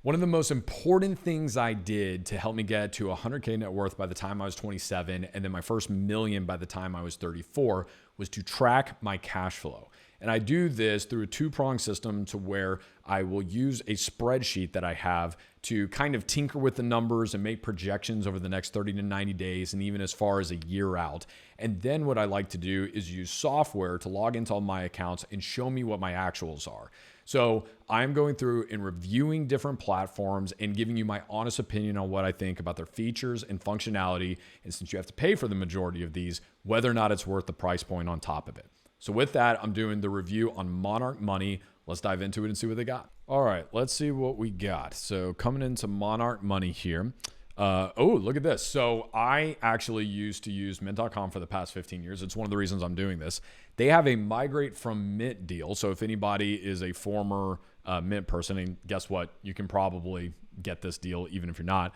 One of the most important things I did to help me get to 100K net worth by the time I was 27 and then my first million by the time I was 34 was to track my cash flow. And I do this through a two-pronged system to where I will use a spreadsheet that I have to kind of tinker with the numbers and make projections over the next 30 to 90 days and even as far as a year out. And then what I like to do is use software to log into all my accounts and show me what my actuals are. So I'm going through and reviewing different platforms and giving you my honest opinion on what I think about their features and functionality. And since you have to pay for the majority of these, whether or not it's worth the price point on top of it. So with that, I'm doing the review on Monarch Money. Let's dive into it and see what they got. All right, let's see what we got. So coming into Monarch Money here. Oh, look at this. So I actually used to use mint.com for the past 15 years. It's one of the reasons I'm doing this. They have a migrate from mint deal. So if anybody is a former mint person, and guess what? You can probably get this deal even if you're not.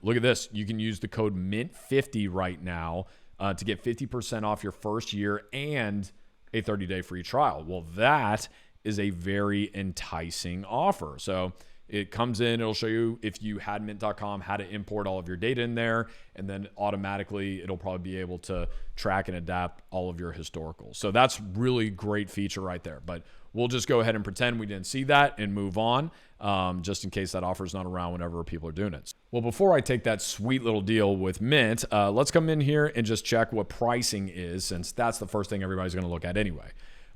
Look at this. You can use the code MINT50 right now to get 50% off your first year and a 30-day free trial. Well, that is a very enticing offer. So it comes in, it'll show you if you had mint.com, how to import all of your data in there, and then automatically it'll probably be able to track and adapt all of your historicals. So that's really great feature right there. But we'll just go ahead and pretend we didn't see that and move on, just in case that offer is not around whenever people are doing it. Well, before I take that sweet little deal with Mint, let's come in here and just check what pricing is, since that's the first thing everybody's going to look at anyway.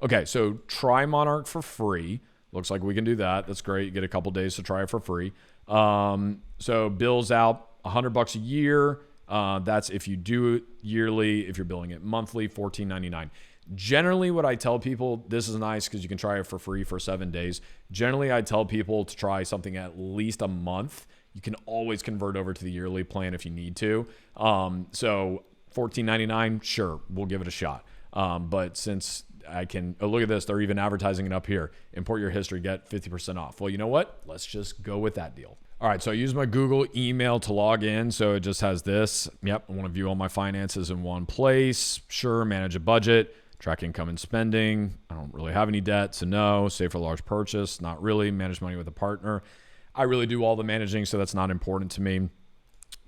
Okay, so try Monarch for free. Looks like we can do that. That's great. You get a couple days to try it for free. So bills out $100 a year. That's if you do it yearly. If you're billing it monthly, $14.99. Generally, what I tell people, this is nice because you can try it for free for 7 days. Generally, I tell people to try something at least a month. You can always convert over to the yearly plan if you need to. So $14.99, sure, we'll give it a shot. But since I can, oh, look at this. They're even advertising it up here. Import your history, get 50% off. Well, you know what? Let's just go with that deal. All right, so I use my Google email to log in. So it just has this. Yep, I want to view all my finances in one place. Sure, manage a budget, track income and spending. I don't really have any debt, so no. Save for a large purchase, not really. Manage money with a partner. I really do all the managing, so that's not important to me.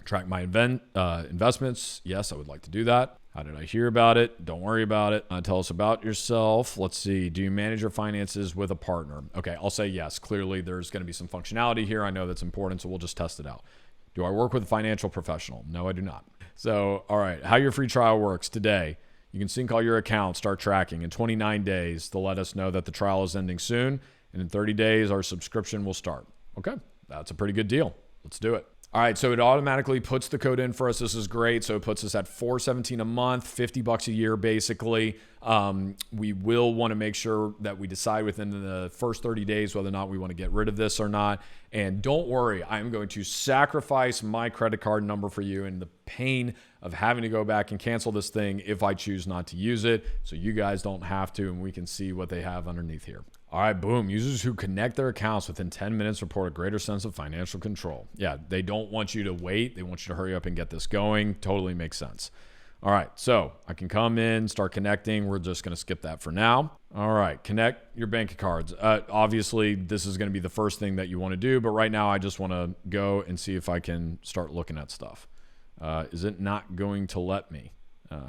Track my investments. Yes, I would like to do that. How did I hear about it? Don't worry about it. Tell us about yourself. Let's see. Do you manage your finances with a partner? Okay, I'll say yes. Clearly, there's going to be some functionality here. I know that's important, so we'll just test it out. Do I work with a financial professional? No, I do not. So, all right, how your free trial works today. You can sync all your accounts, start tracking. In 29 days, they'll let us know that the trial is ending soon. And in 30 days, our subscription will start. Okay, that's a pretty good deal. Let's do it. All right, so it automatically puts the code in for us. This is great. So it puts us at $417 a month, $50 a year, basically. We will want to make sure that we decide within the first 30 days whether or not we want to get rid of this or not. And don't worry, I'm going to sacrifice my credit card number for you and the pain of having to go back and cancel this thing if I choose not to use it, so you guys don't have to, and we can see what they have underneath here. All right, boom. Users who connect their accounts within 10 minutes report a greater sense of financial control. Yeah, they don't want you to wait. They want you to hurry up and get this going. Totally makes sense. All right, so I can come in, start connecting. We're just going to skip that for now. All right, connect your bank cards. Obviously, this is going to be the first thing that you want to do, but right now I just want to go and see if I can start looking at stuff. Is it not going to let me?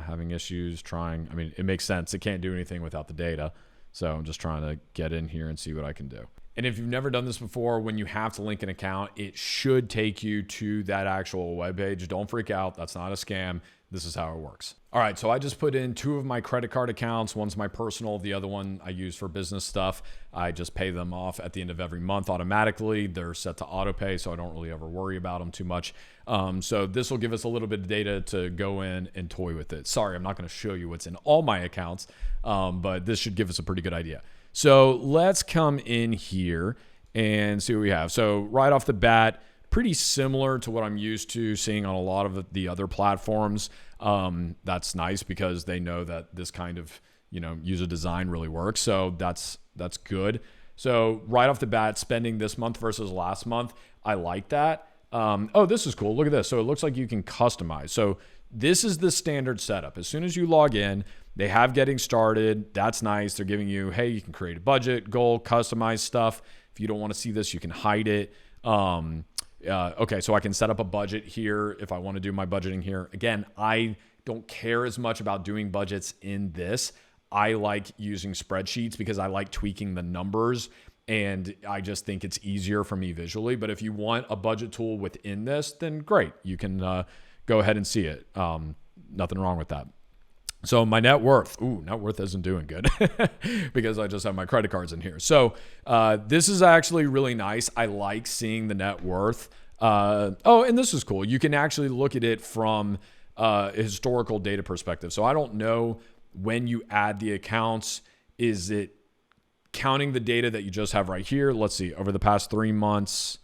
Having issues trying. I mean, it makes sense. It can't do anything without the data. So I'm just trying to get in here and see what I can do. And if you've never done this before, when you have to link an account, it should take you to that actual webpage. Don't freak out. That's not a scam. This is how it works. All right, so I just put in 2 of my credit card accounts. One's my personal, the other one I use for business stuff. I just pay them off at the end of every month automatically. They're set to auto pay, so I don't really ever worry about them too much. So this will give us a little bit of data to go in and toy with it. Sorry, I'm not going to show you what's in all my accounts, but this should give us a pretty good idea. So let's come in here and see what we have. So right off the bat, pretty similar to what I'm used to seeing on a lot of the other platforms. That's nice because they know that this kind of, user design really works. So that's good. So right off the bat, spending this month versus last month, I like that. Oh, this is cool. Look at this. So it looks like you can customize. So this is the standard setup. As soon as you log in, they have getting started. That's nice. They're giving you, hey, you can create a budget, goal, customize stuff. If you don't want to see this, you can hide it. Okay, so I can set up a budget here if I want to do my budgeting here. Again, I don't care as much about doing budgets in this. I like using spreadsheets because I like tweaking the numbers, and I just think it's easier for me visually. But if you want a budget tool within this, then great. You can go ahead and see it. Nothing wrong with that. So my net worth, net worth isn't doing good because I just have my credit cards in here. So this is actually really nice. I like seeing the net worth. And this is cool. You can actually look at it from a historical data perspective. So I don't know when you add the accounts, is it counting the data that you just have right here? Let's see, over the past 3 months.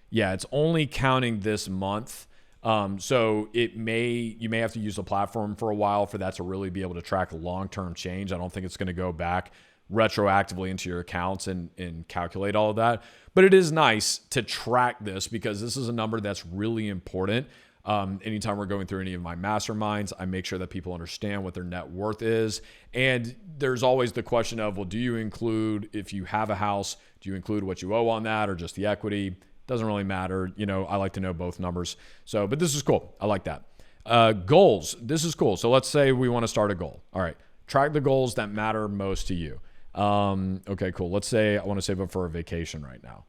Yeah, it's only counting this month. So you may have to use the platform for a while for that to really be able to track long-term change. I don't think it's going to go back retroactively into your accounts and calculate all of that. But it is nice to track this because this is a number that's really important. Anytime we're going through any of my masterminds, I make sure that people understand what their net worth is. And there's always the question of, well, do you include, if you have a house, do you include what you owe on that or just the equity? Doesn't really matter. I like to know both numbers. So, but this is cool. I like that. Goals. This is cool. So let's say we want to start a goal. All right. Track the goals that matter most to you. Okay, cool. Let's say I want to save up for a vacation right now.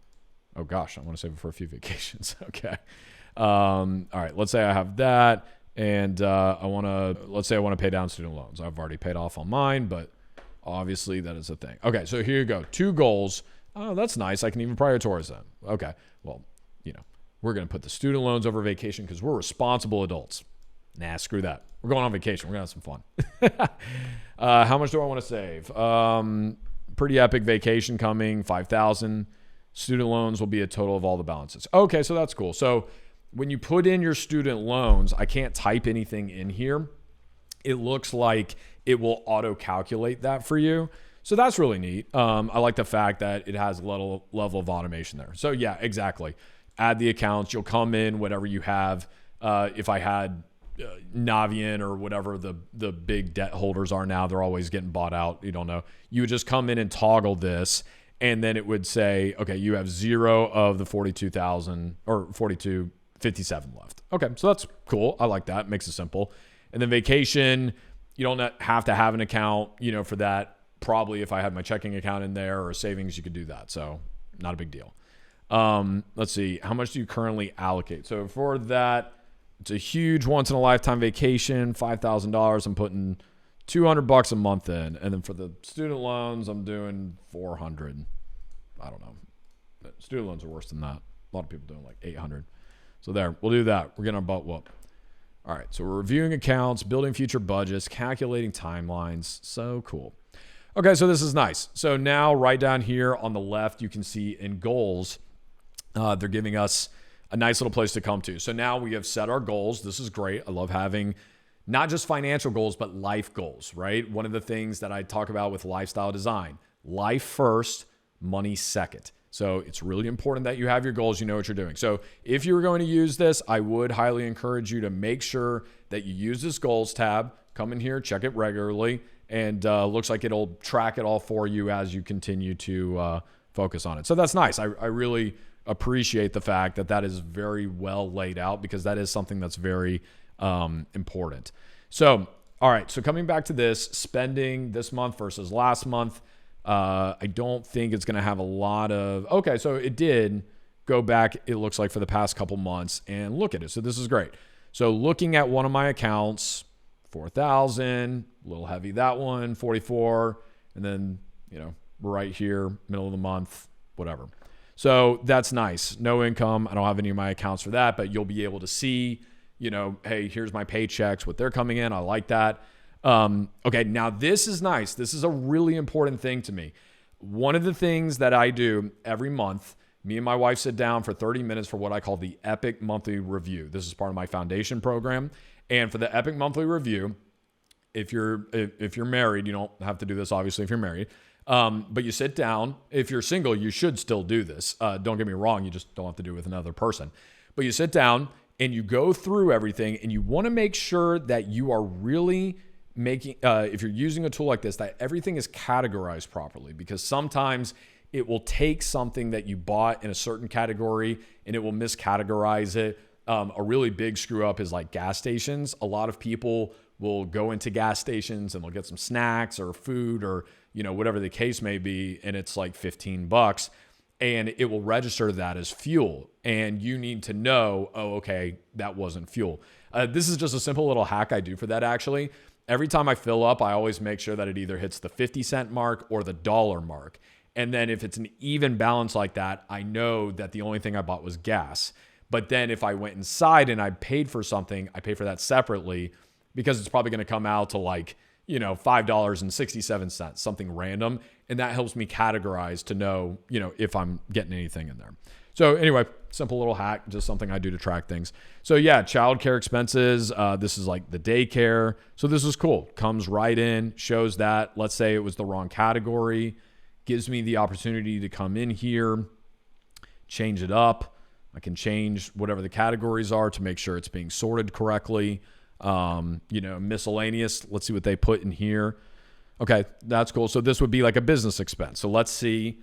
Oh gosh, I want to save up for a few vacations. Okay. All right. Let's say I have that, and let's say I want to pay down student loans. I've already paid off on mine, but obviously that is a thing. Okay. So here you go. 2 goals. Oh, that's nice. I can even prioritize them. Okay. Well, we're going to put the student loans over vacation because we're responsible adults. Nah, screw that. We're going on vacation. We're going to have some fun. How much do I want to save? Pretty epic vacation coming, $5,000. Student loans will be a total of all the balances. Okay, so that's cool. So when you put in your student loans, I can't type anything in here. It looks like it will auto-calculate that for you. So that's really neat. I like the fact that it has a level of automation there. So yeah, exactly. Add the accounts. You'll come in whatever you have. If I had Navient or whatever the big debt holders are now, they're always getting bought out. You don't know. You would just come in and toggle this, and then it would say, okay, you have 0 of the 42,000 or 4257 left. Okay, so that's cool. I like that. Makes it simple. And then vacation, you don't have to have an account, for that. Probably if I had my checking account in there or savings, you could do that. So not a big deal. Let's see. How much do you currently allocate? So for that, it's a huge once in a lifetime vacation, $5,000. I'm putting $200 a month in. And then for the student loans, I'm doing $400. I don't know. Student loans are worse than that. A lot of people doing like $800. So there, we'll do that. We're getting our butt whooped. All right. So we're reviewing accounts, building future budgets, calculating timelines. So cool. Okay. So this is nice. So now right down here on the left, you can see in goals, they're giving us a nice little place to come to. So now we have set our goals. This is great. I love having not just financial goals, but life goals, right? One of the things that I talk about with lifestyle design, life first, money second. So it's really important that you have your goals, you know what you're doing. So if you were going to use this, I would highly encourage you to make sure that you use this goals tab, come in here, check it regularly, and looks like it'll track it all for you as you continue to focus on it. So that's nice. I really appreciate the fact that that is very well laid out because that is something that's very important. So, all right. So coming back to this, spending this month versus last month, I don't think it's going to have a lot of, okay. So it did go back. It looks like for the past couple months and look at it. So this is great. So looking at one of my accounts, 4,000, a little heavy, that one, 44. And then, right here, middle of the month, whatever. So that's nice. No income. I don't have any of my accounts for that, but you'll be able to see, hey, here's my paychecks, what they're coming in. I like that. Okay, now this is nice. This is a really important thing to me. One of the things that I do every month, me and my wife sit down for 30 minutes for what I call the Epic Monthly Review. This is part of my foundation program. And for the Epic Monthly Review, if you're married, you don't have to do this, obviously, if you're married. But you sit down. If you're single, you should still do this. Don't get me wrong. You just don't have to do it with another person. But you sit down and you go through everything and you want to make sure that you are really making, if you're using a tool like this, that everything is categorized properly, because sometimes it will take something that you bought in a certain category and it will miscategorize it. A really big screw up is like gas stations. A lot of people will go into gas stations and they'll get some snacks or food or, whatever the case may be. And it's like $15 and it will register that as fuel. And you need to know, oh, okay, that wasn't fuel. This is just a simple little hack I do for that actually. Every time I fill up, I always make sure that it either hits the 50-cent mark or the dollar mark. And then if it's an even balance like that, I know that the only thing I bought was gas. But then if I went inside and I paid for something, I pay for that separately because it's probably going to come out to like, $5.67, something random. And that helps me categorize to know, if I'm getting anything in there. So anyway, simple little hack, just something I do to track things. So yeah, childcare expenses. This is like the daycare. So this is cool. Comes right in, shows that. Let's say it was the wrong category. Gives me the opportunity to come in here, change it up. I can change whatever the categories are to make sure it's being sorted correctly. Miscellaneous. Let's see what they put in here. Okay, that's cool. So this would be like a business expense. So let's see.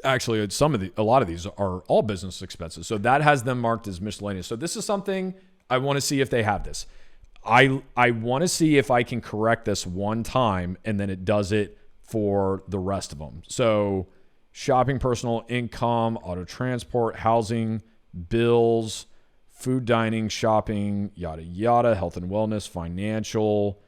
Actually, a lot of these are all business expenses. So that has them marked as miscellaneous. So this is something I want to see if they have this. I want to see if I can correct this one time and then it does it for the rest of them. So shopping, personal income, auto transport, housing, bills, food, dining, shopping, yada, yada, health and wellness, financial,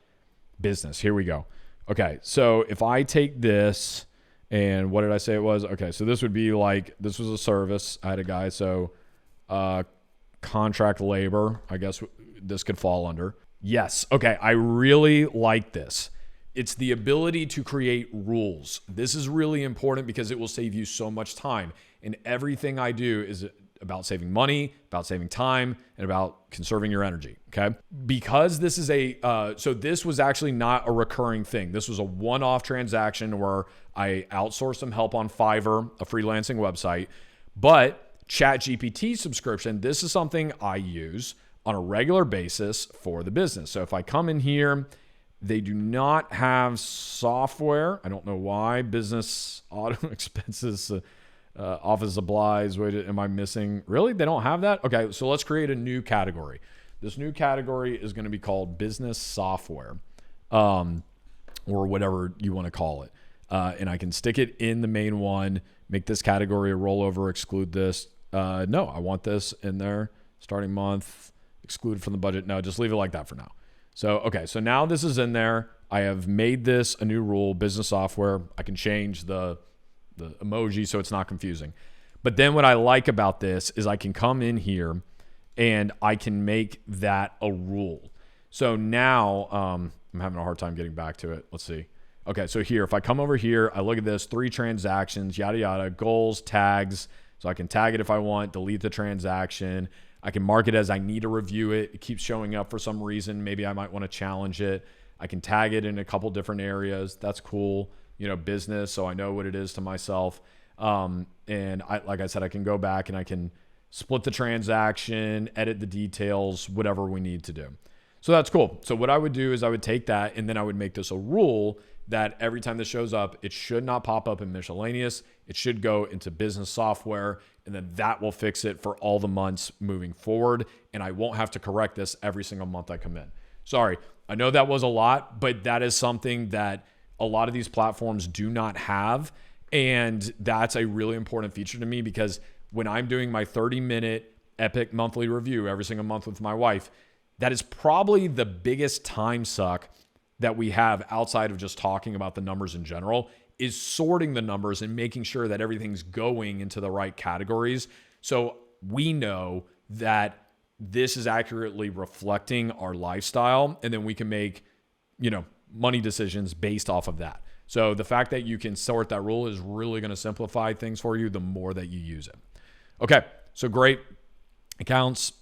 business. Here we go. Okay. So if I take this and what did I say it was? Okay. So this would be like, this was a service. I had a guy. So, contract labor, I guess this could fall under. Yes. Okay. I really like this. It's the ability to create rules. This is really important because it will save you so much time. And everything I do is about saving money, about saving time, and about conserving your energy. Okay. Because this is so this was actually not a recurring thing. This was a one-off transaction where I outsourced some help on Fiverr, a freelancing website. But ChatGPT subscription, this is something I use on a regular basis for the business. So if I come in here, they do not have software. I don't know why. Business auto expenses, office supplies. Wait, am I missing? Really? They don't have that? Okay, so let's create a new category. This new category is going to be called business software, or whatever you want to call it. And I can stick it in the main one, make this category a rollover, exclude this. No, I want this in there. Starting month, excluded from the budget. No, just leave it like that for now. So, okay, so now this is in there. I have made this a new rule, business software. I can change the emoji so it's not confusing. But then what I like about this is I can come in here and I can make that a rule. So now I'm having a hard time getting back to it. Let's see. Okay, so here, if I come over here, I look at this, 3 transactions, yada, yada, goals, tags. So I can tag it if I want, delete the transaction. I can mark it as I need to review it. It keeps showing up for some reason. Maybe I might want to challenge it. I can tag it in a couple different areas. That's cool. Business. So I know what it is to myself. And like I said, I can go back and I can split the transaction, edit the details, whatever we need to do. So that's cool. So what I would do is I would take that and then I would make this a rule that every time this shows up, it should not pop up in miscellaneous. It should go into business software, and then that will fix it for all the months moving forward. And I won't have to correct this every single month I come in. Sorry, I know that was a lot, but that is something that a lot of these platforms do not have. And that's a really important feature to me because when I'm doing my 30-minute epic monthly review every single month with my wife, that is probably the biggest time suck that we have outside of just talking about the numbers in general, is sorting the numbers and making sure that everything's going into the right categories. So we know that this is accurately reflecting our lifestyle, and then we can make, money decisions based off of that. So the fact that you can sort that rule is really going to simplify things for you the more that you use it. Okay, so great. Accounts,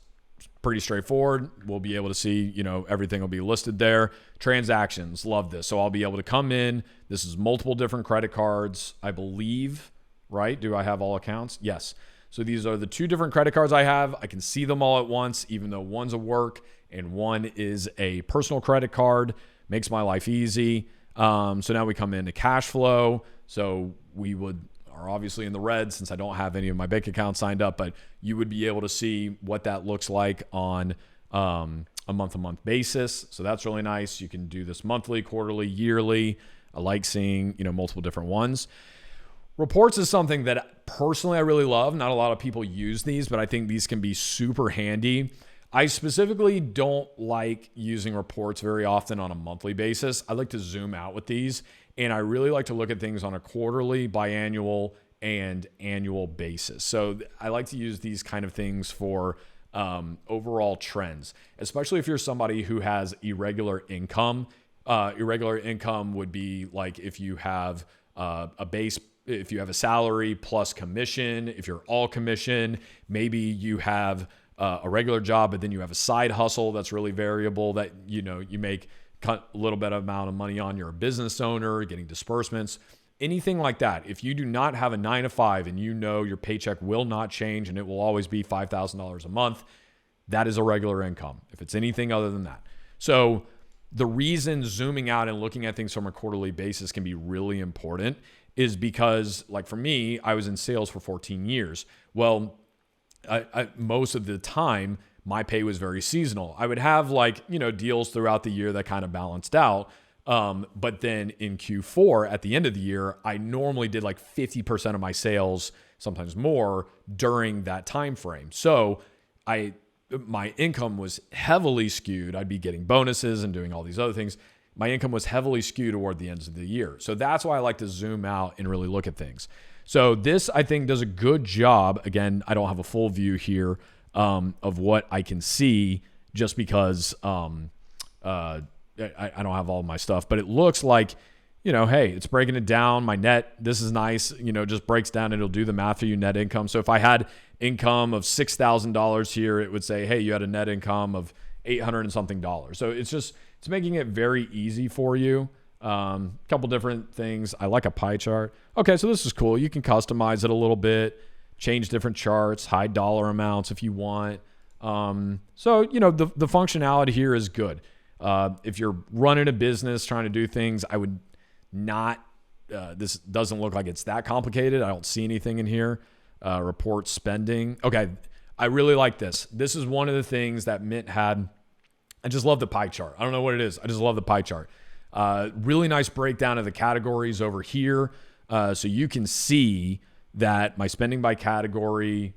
pretty straightforward. We'll be able to see, everything will be listed there. Transactions, love this. So I'll be able to come in. This is multiple different credit cards, I believe, right? Do I have all accounts? Yes. So these are the 2 different credit cards I have. I can see them all at once, even though one's a work and one is a personal credit card. Makes my life easy. So now we come into cash flow. So we would, are obviously in the red since I don't have any of my bank accounts signed up, but you would be able to see what that looks like on a month-to-month basis. So that's really nice. You can do this monthly, quarterly, yearly. I like seeing, multiple different ones. Reports is something that personally I really love. Not a lot of people use these, but I think these can be super handy. I specifically don't like using reports very often on a monthly basis. I like to zoom out with these, and I really like to look at things on a quarterly, biannual, and annual basis. So I like to use these kind of things for overall trends, especially if you're somebody who has irregular income. Irregular income would be like if you have if you have a salary plus commission, if you're all commission, maybe you have a regular job, but then you have a side hustle that's really variable that, you make a little bit of amount of money on. You're a business owner, getting disbursements, anything like that. If you do not have a 9 to 5 and your paycheck will not change and it will always be $5,000 a month, that is a regular income. If it's anything other than that. So the reason zooming out and looking at things from a quarterly basis can be really important is because, like for me, I was in sales for 14 years. Well, I most of the time, my pay was very seasonal. I would have deals throughout the year that kind of balanced out. But then in Q4 at the end of the year, I normally did 50% of my sales, sometimes more, during that time frame. So my income was heavily skewed. I'd be getting bonuses and doing all these other things. My income was heavily skewed toward the ends of the year. So that's why I like to zoom out and really look at things. So this, I think, does a good job. Again, I don't have a full view here of what I can see just because I don't have all my stuff. But it looks like, hey, it's breaking it down. My net, this is nice. Just breaks down. It'll do the math for you, net income. So if I had income of $6,000 here, it would say, hey, you had a net income of $800 and something. So it's making it very easy for you. Couple different things. I like a pie chart. Okay, so this is cool. You can customize it a little bit, change different charts, hide dollar amounts if you want. So the functionality here is good. If you're running a business, trying to do things, I would not, this doesn't look like it's that complicated. I don't see anything in here. Report spending. Okay, I really like this. This is one of the things that Mint had. I just love the pie chart. I don't know what it is. I just love the pie chart. Really nice breakdown of the categories over here. So you can see that my spending by category,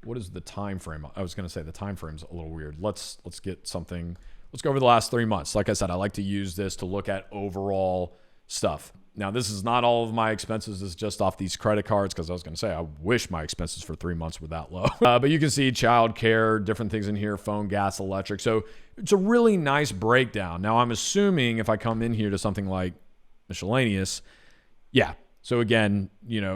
what is the time frame? I was going to say the time frame's a little weird. Let's get something. Let's go over the last 3 months. Like I said, I like to use this to look at overall stuff. Now, this is not all of my expenses. This is just off these credit cards because I was going to say I wish my expenses for 3 months were that low. But you can see childcare, different things in here, phone, gas, electric. So it's a really nice breakdown. Now, I'm assuming if I come in here to something like miscellaneous, yeah. So again,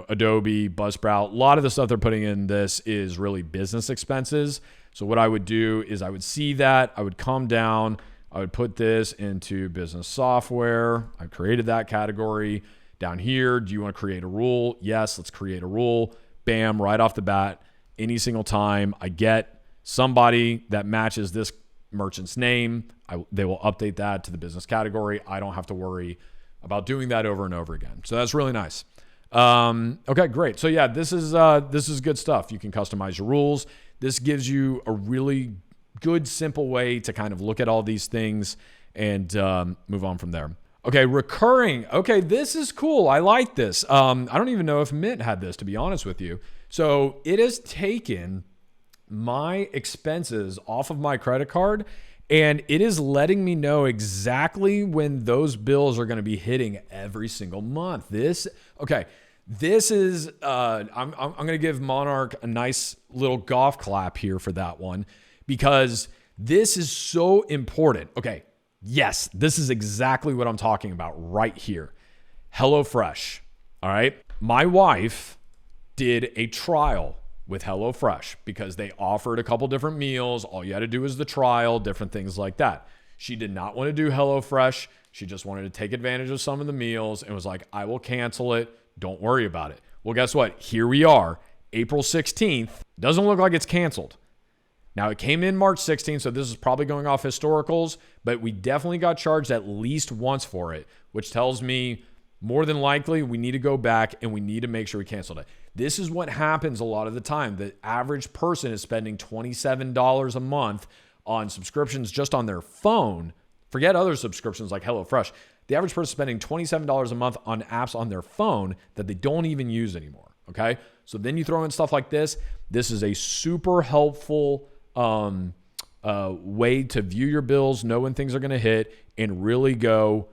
Adobe, Buzzsprout, a lot of the stuff they're putting in this is really business expenses. So what I would do is I would see that, I would come down, I would put this into business software. I created that category. Down here, do you want to create a rule? Yes, let's create a rule. Bam, right off the bat, any single time I get somebody that matches this merchant's name, they will update that to the business category. I don't have to worry about doing that over and over again. So that's really nice. Okay, great. So yeah, this is good stuff. You can customize your rules. This gives you a really good, simple way to kind of look at all these things and move on from there. Okay, recurring. Okay, this is cool. I like this. I don't even know if Mint had this, to be honest with you. So it has taken my expenses off of my credit card, and it is letting me know exactly when those bills are going to be hitting every single month. This is, I'm going to give Monarch a nice little golf clap here for that one, because this is so important. Okay, yes, this is exactly what I'm talking about right here. HelloFresh, all right? My wife did a trial with HelloFresh because they offered a couple different meals. All you had to do was the trial, different things like that. She did not want to do HelloFresh. She just wanted to take advantage of some of the meals and was like, I will cancel it. Don't worry about it. Well, guess what? Here we are, April 16th. Doesn't look like it's canceled. Now, it came in March 16th, so this is probably going off historicals, but we definitely got charged at least once for it, which tells me more than likely we need to go back and we need to make sure we canceled it. This is what happens a lot of the time. The average person is spending $27 a month on subscriptions just on their phone. Forget other subscriptions like HelloFresh. The average person is spending $27 a month on apps on their phone that they don't even use anymore. Okay. So then you throw in stuff like this. This is a super helpful way to view your bills, know when things are going to hit, and really go,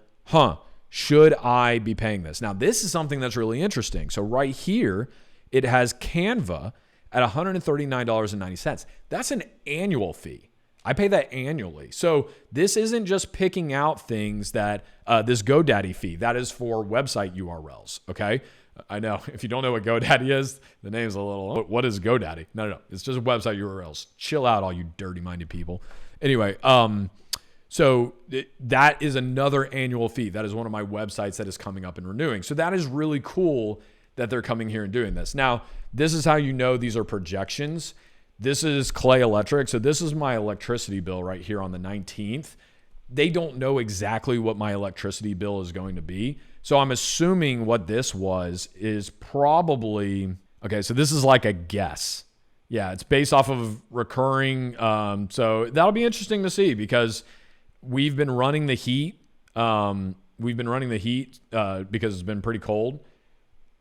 should I be paying this? Now, this is something that's really interesting. So right here, it has Canva at $139.90. That's an annual fee. I pay that annually. So this isn't just picking out things that this GoDaddy fee, that is for website URLs. Okay. I know if you don't know what GoDaddy is, the name's a little, what is GoDaddy? No. It's just website URLs. Chill out, all you dirty minded people. Anyway, so that is another annual fee. That is one of my websites that is coming up and renewing. So that is really cool that they're coming here and doing this. Now, this is how you know these are projections. This is Clay Electric. So this is my electricity bill right here on the 19th. They don't know exactly what my electricity bill is going to be. So I'm assuming what this was is probably, okay, so this is like a guess. Yeah, it's based off of recurring. So that'll be interesting to see because we've been running the heat. Because it's been pretty cold.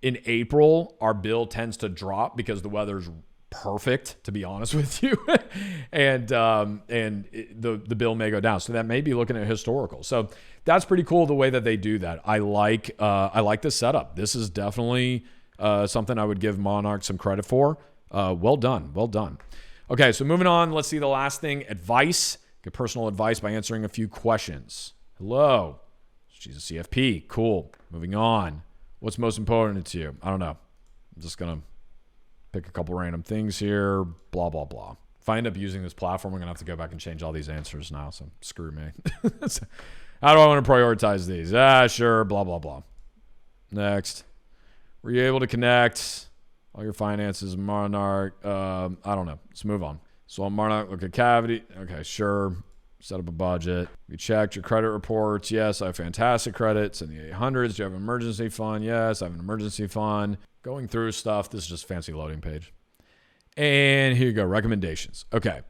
In April, our bill tends to drop because the weather's perfect, to be honest with you. and the bill may go down. So that may be looking at historical. So that's pretty cool the way that they do that. I like the setup. This is definitely something I would give Monarch some credit for. Well done. Okay, so moving on. Let's see the last thing. Advice. Get personal advice by answering a few questions. Hello. She's a CFP. Cool. Moving on. What's most important to you? I don't know. I'm just going to pick a couple random things here. Blah, blah, blah. If I end up using this platform, I'm going to have to go back and change all these answers now. So screw me. How do I want to prioritize these? Sure. Blah, blah, blah. Next. Were you able to connect all your finances, Monarch? I don't know. Let's move on. So on Monarch, look at cavity. Okay, sure. Set up a budget. You checked your credit reports. Yes, I have fantastic credits in the 800s. Do you have an emergency fund? Yes, I have an emergency fund. Going through stuff. This is just a fancy loading page. And here you go. Recommendations. Okay.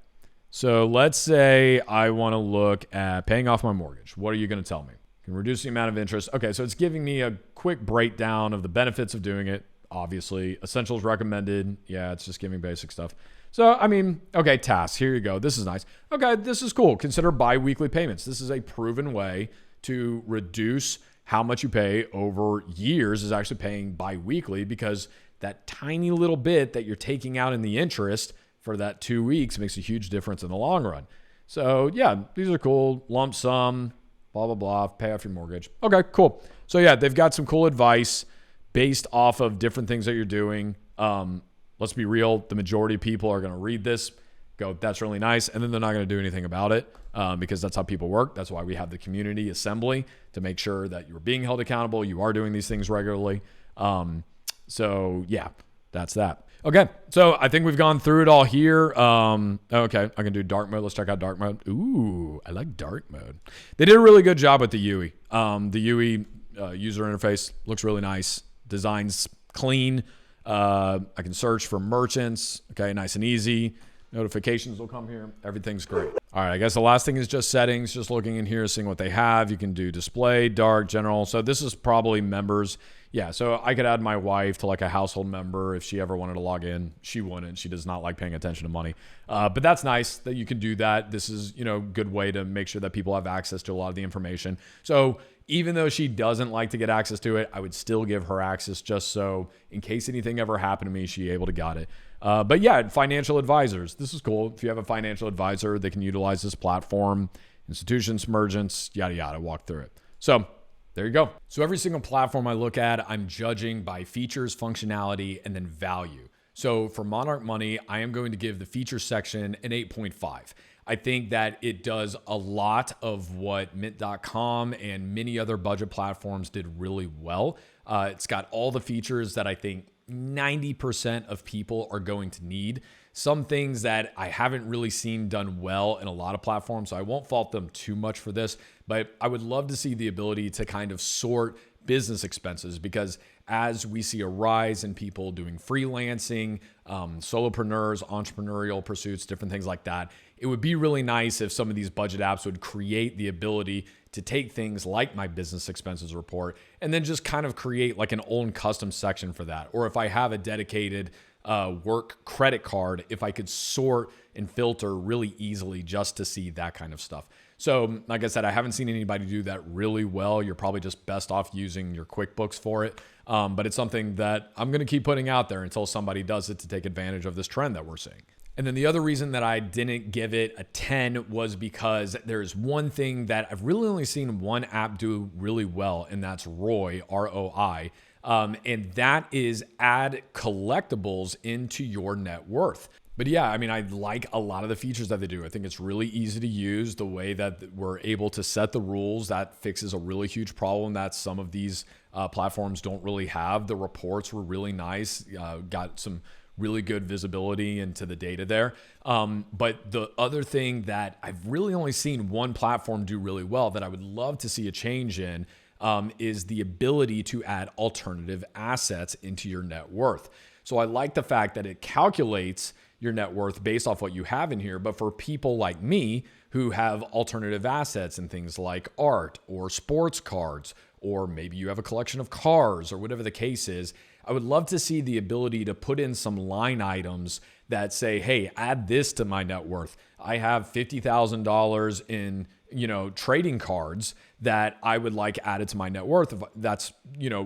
So let's say I want to look at paying off my mortgage. What are you going to tell me? Can reduce the amount of interest. Okay, so it's giving me a quick breakdown of the benefits of doing it. Obviously, essentials recommended. Yeah, it's just giving basic stuff. So, I mean, okay, tasks. Here you go. This is nice. Okay, this is cool. Consider bi-weekly payments. This is a proven way to reduce how much you pay over years is actually paying bi-weekly because that tiny little bit that you're taking out in the interest for that 2 weeks makes a huge difference in the long run. So, yeah, these are cool. Lump sum, blah, blah, blah, pay off your mortgage. Okay, cool. So, yeah, they've got some cool advice based off of different things that you're doing. Let's be real. The majority of people are going to read this, go, that's really nice. And then they're not going to do anything about it because that's how people work. That's why we have the community assembly to make sure that you're being held accountable. You are doing these things regularly. So yeah, that's that. Okay. So I think we've gone through it all here. Okay. I can do dark mode. Let's check out dark mode. Ooh, I like dark mode. They did a really good job with the UE. The UE user interface looks really nice. Design's clean. I can search for merchants. Okay, nice and easy. Notifications will come here. Everything's great. All right, I guess the last thing is just settings. Just looking in here, seeing what they have. You can do display, dark, general. So this is probably members. Yeah, so I could add my wife to like a household member if she ever wanted to log in. She wouldn't. She does not like paying attention to money. But that's nice that you can do that. This is, good way to make sure that people have access to a lot of the information. So even though she doesn't like to get access to it, I would still give her access just so in case anything ever happened to me, she able to got it. But yeah, financial advisors. This is cool. If you have a financial advisor, they can utilize this platform. Institutions, merchants, yada, yada, walk through it. So there you go. So every single platform I look at, I'm judging by features, functionality, and then value. So for Monarch Money, I am going to give the feature section an 8.5. I think that it does a lot of what Mint.com and many other budget platforms did really well. It's got all the features that I think 90% of people are going to need. Some things that I haven't really seen done well in a lot of platforms, so I won't fault them too much for this, but I would love to see the ability to kind of sort business expenses, because as we see a rise in people doing freelancing, solopreneurs, entrepreneurial pursuits, different things like that, it would be really nice if some of these budget apps would create the ability to take things like my business expenses report and then just kind of create like an own custom section for that. Or if I have a dedicated work credit card, if I could sort and filter really easily just to see that kind of stuff. So like I said, I haven't seen anybody do that really well. You're probably just best off using your QuickBooks for it. But it's something that I'm going to keep putting out there until somebody does it to take advantage of this trend that we're seeing. And then the other reason that I didn't give it a 10 was because there's one thing that I've really only seen one app do really well, and that's ROI, R-O-I. And that is add collectibles into your net worth. But yeah, I mean, I like a lot of the features that they do. I think it's really easy to use. The way that we're able to set the rules, that fixes a really huge problem that some of these platforms don't really have. The reports were really nice, got some really good visibility into the data there. But the other thing that I've really only seen one platform do really well that I would love to see a change in is the ability to add alternative assets into your net worth. So I like the fact that it calculates your net worth based off what you have in here. But for people like me who have alternative assets and things like art or sports cards, or maybe you have a collection of cars or whatever the case is, I would love to see the ability to put in some line items that say, hey, add this to my net worth. I have $50,000 in, trading cards that I would like added to my net worth. That's,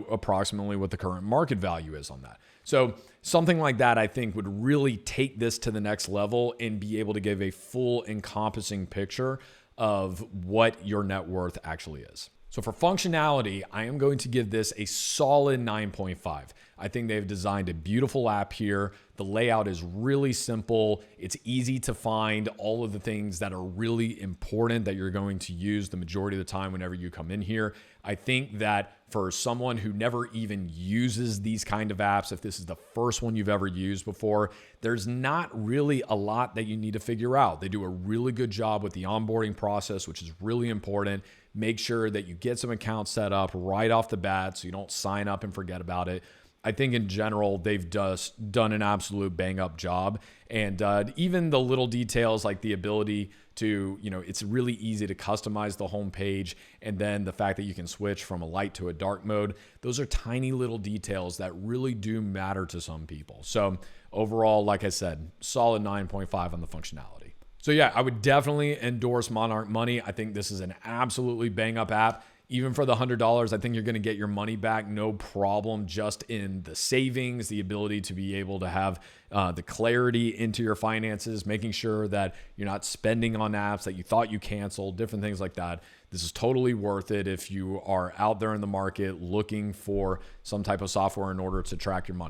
approximately what the current market value is on that. So something like that, I think, would really take this to the next level and be able to give a full encompassing picture of what your net worth actually is. So for functionality, I am going to give this a solid 9.5. I think they've designed a beautiful app here. The layout is really simple. It's easy to find all of the things that are really important that you're going to use the majority of the time whenever you come in here. I think that for someone who never even uses these kind of apps, if this is the first one you've ever used before, there's not really a lot that you need to figure out. They do a really good job with the onboarding process, which is really important. Make sure that you get some accounts set up right off the bat so you don't sign up and forget about it. I think in general, they've just done an absolute bang up job. And even the little details like the ability to, it's really easy to customize the homepage. And then the fact that you can switch from a light to a dark mode, those are tiny little details that really do matter to some people. So overall, like I said, solid 9.5 on the functionality. So yeah, I would definitely endorse Monarch Money. I think this is an absolutely bang up app. Even for the $100, I think you're going to get your money back, no problem, just in the savings, the ability to be able to have the clarity into your finances, making sure that you're not spending on apps that you thought you canceled, different things like that. This is totally worth it if you are out there in the market looking for some type of software in order to track your money.